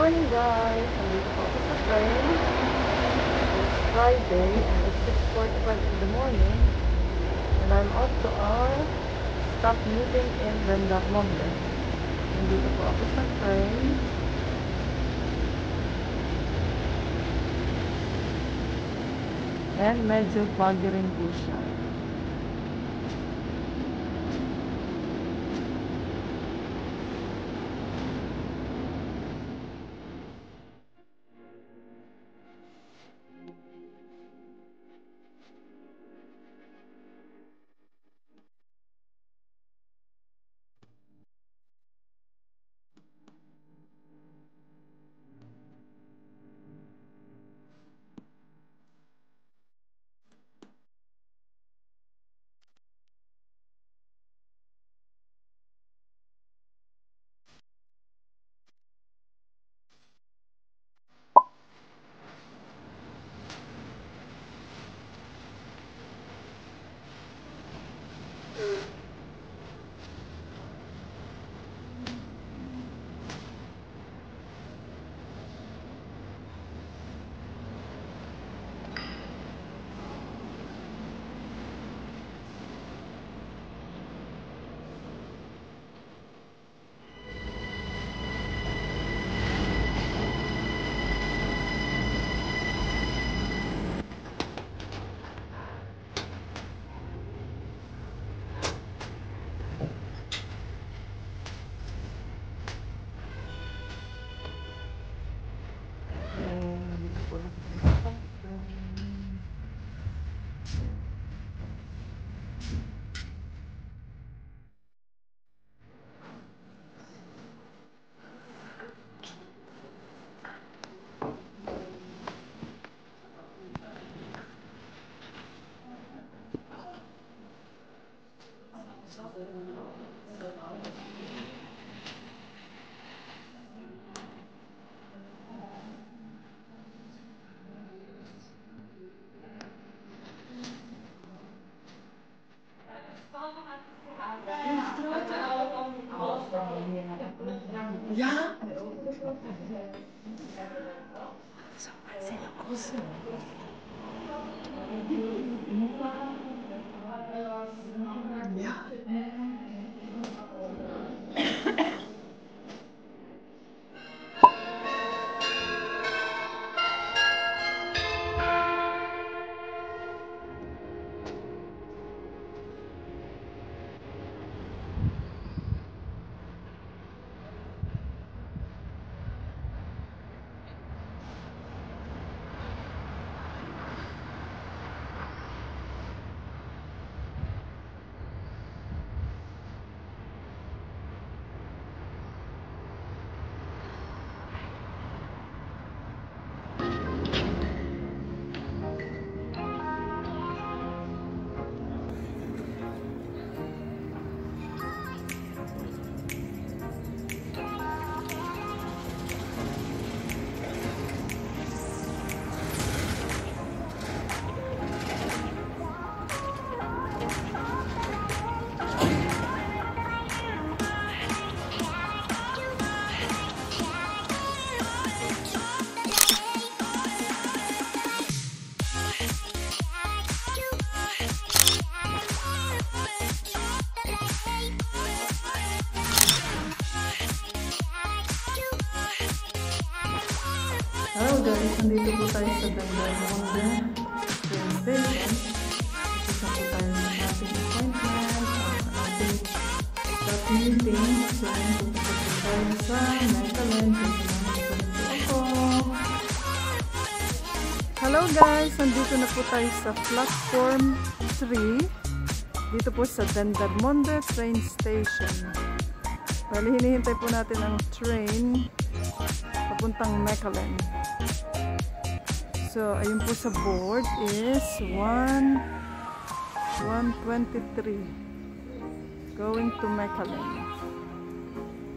morning guys! Nandito po ako sa train. It's Friday and it's 6:45 in the morning. And I'm off to our staff meeting in Dendermonde. Nandito po ako sa train. And medyo foggy rin po siya. Ja? So, sino ko? Ja. Hello guys, nandito po tayo sa Dendermonde train station. Isa po tayo sa ating appointment, sa ating staff meeting. So, pupunta po tayo sa Mechelen. Hello guys, nandito na po tayo sa platform 3. Dito po sa Dendermonde train station. Bali, hinihintay po natin ang train papuntang Mechelen. So, ayun po sa board is 1:23 going to Mechelen.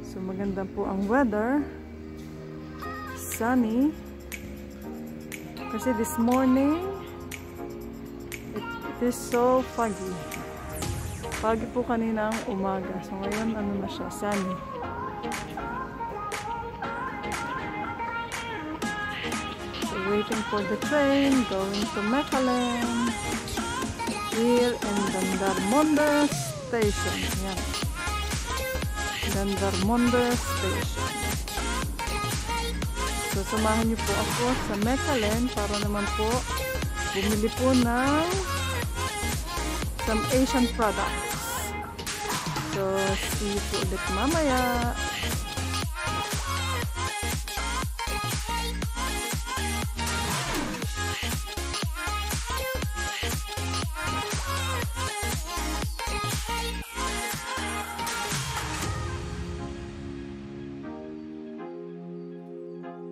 So, maganda po ang weather. Sunny. Kasi this morning, it is so foggy. Foggy po kanina ang umaga. So, ngayon, ano na siya? Sunny. waiting for the train going to Mechelen. Here in Dendermonde Station. Yan. Dendermonde Station. So, samahan niyo po ako sa Mechelen para naman po bumili po ng some Asian products. So, see you po ulit mamaya.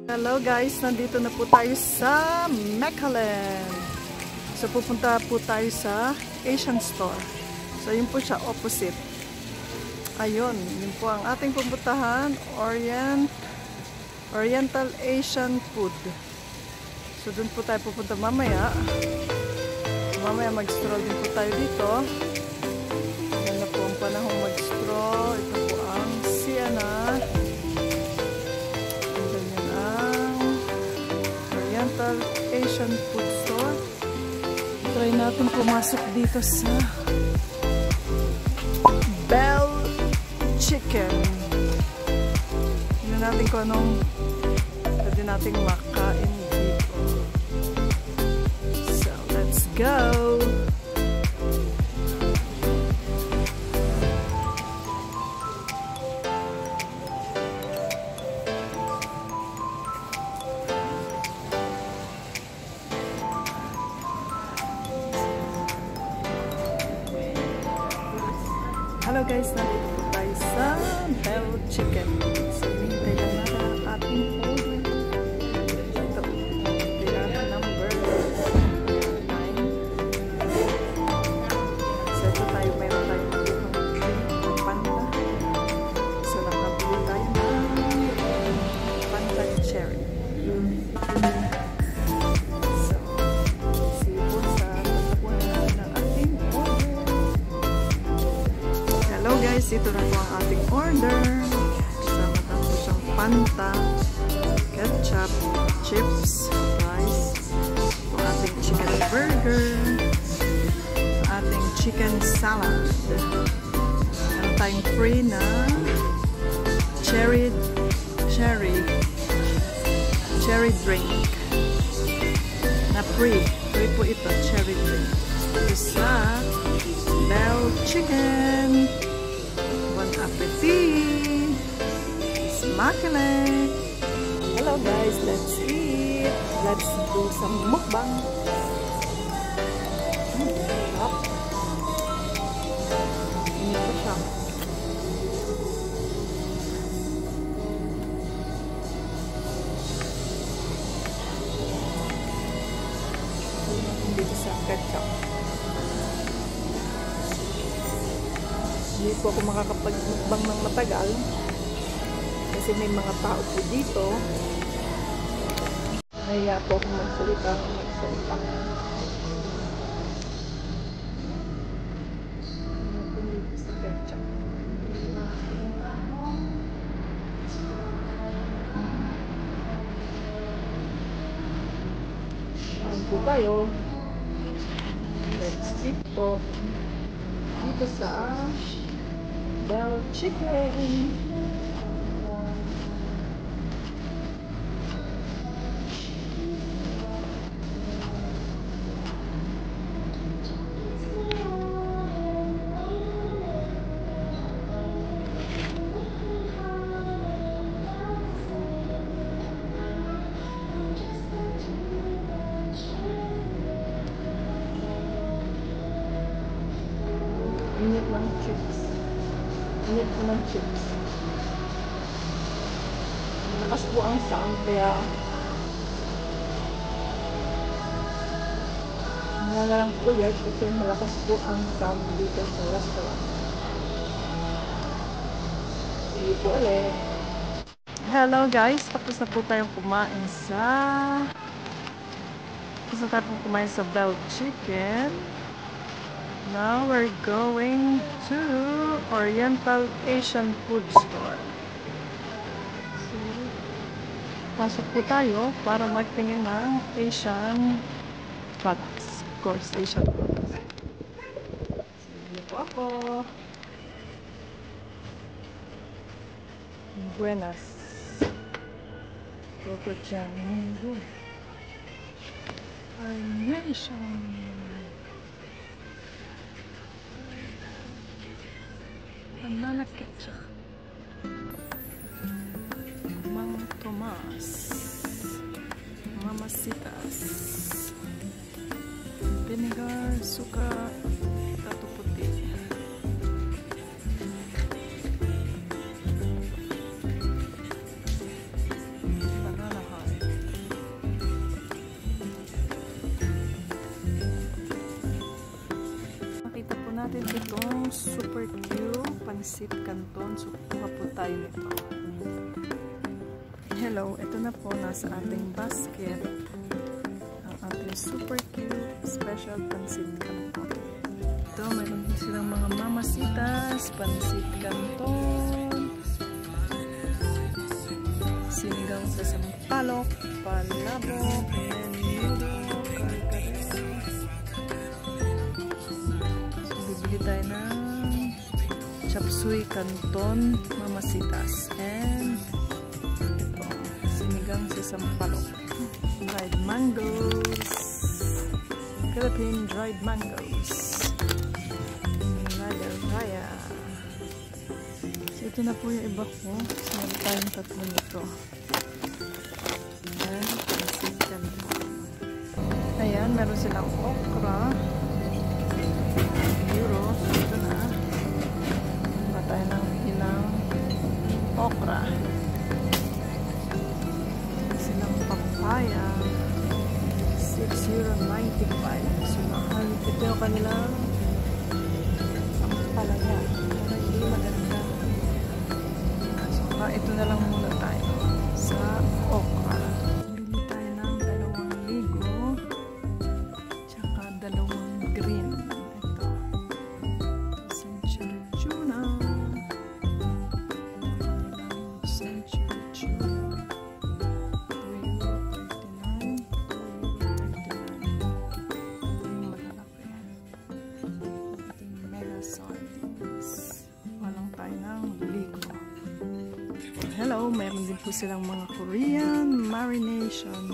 Hello guys, nandito na po tayo sa Mechelen. So pupunta po tayo sa Asian store. So yun po siya, opposite. Ayun, yun po ang ating pupuntahan, Oriental Asian Food. So dun po tayo pupunta mamaya. Mamaya mag-stroll din po tayo dito. Yan na po ang panahon mag-stroll. Ito po ang Siena. Asian food store. Try natin pumasok dito sa Bell Chicken. Tignan natin kung anong pwede natin makain dito. So, let's go! Hello guys, nandito po tayo sa Bell Chicken. So, hinihintay lang natin ang ating order. Ito, pinaka number 9. So, ito tayo, meron tayong ng Panda. So, nakabili tayo ng Panda Cherry. So, see you po sa tatapunan ng ating order. Hello guys, ito na po ang ating order. Kasama na po siyang Fanta, ketchup, chips, rice, ang ating chicken burger, ang ating chicken salad. Meron tayong free na cherry drink. Na free po ito, cherry drink. Ito sa Bell Chicken. Bon appetit! Smakele! Hello guys, let's eat! Let's do some mukbang! Sarap! Init pa siya. Dito sa ketchup. Hindi po ako makakapag-mukbang ng matagal kasi may mga tao po dito. Nahiya po akong magsalita. Dito sa ketchup. Ayan po tayo. Let's eat po. Dito sa Bell Chicken. Init ng chips. Init ng chips. Malakas po ang sound kaya nalalang po yan kasi malakas po ang sound dito sa restaurant. Sige po ulit. Hello guys, tapos na po tayong kumain sa Bell Chicken. Now we're going to Oriental Asian Food Store. Pasok po tayo para magtingin ng Asian products. Of course, Asian products. Sige po ako. Buenas. Coco Chan. Carnation. Banana ketchup. Mang Tomas. Mamacitas. Vinegar, suka, tato puti. Banana heart. Nakita po natin itong super cute pansit canton. So, kuha po tayo nito. Hello, ito na po nasa ating basket. Ang ating super cute special pansit canton. Ito, mayroon din silang mga mamasitas, pansit canton, sinigang sa sampalok, palabok, menudo, kare-kare. So, bibili tayo ng chop suey canton, mamasitas, and ito, sinigang sa sampalok, dried mangoes, Philippine dried mangoes, raya. So, ito na po yung iba ko. So, meron tayong tatlo nito. Ayan, pansit canton. Ayan, meron silang okra, gyros. Ito na. Ba tayo ng ilang okra. Meron silang papaya. €6.95. So, mahal. Ito yung kanilang palaya. Pero hindi maganda. So, ito na lang muna tayo sa okra. Bili tayo ng 2,000. Tsaka 2 green. Ito. Century tuna. Century tuna. €2.39. Ito yung malalaki. Ito yung mega sardines. Walang tayo ng ligo. Hello, meron din po silang mga Korean marination.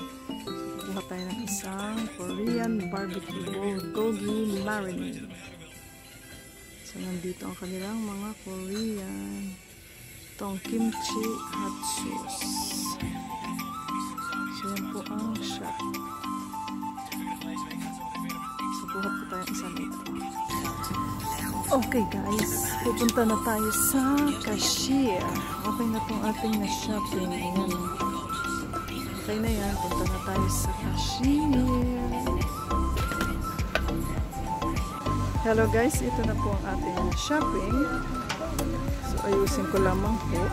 Kuha tayo ng isang Korean barbecue bulgogi marinade. So, nandito ang kanilang mga Korean. Itong kimchi hot sauce. So, yan po ang shot. So, kuha po tayo isa nito. Okay guys, pupunta na tayo sa cashier. Okay na itong ating na shopping. Ayan. Okay na yan, punta na tayo sa cashier. Hello guys, ito na po ang ating shopping. So ayusin ko lamang po.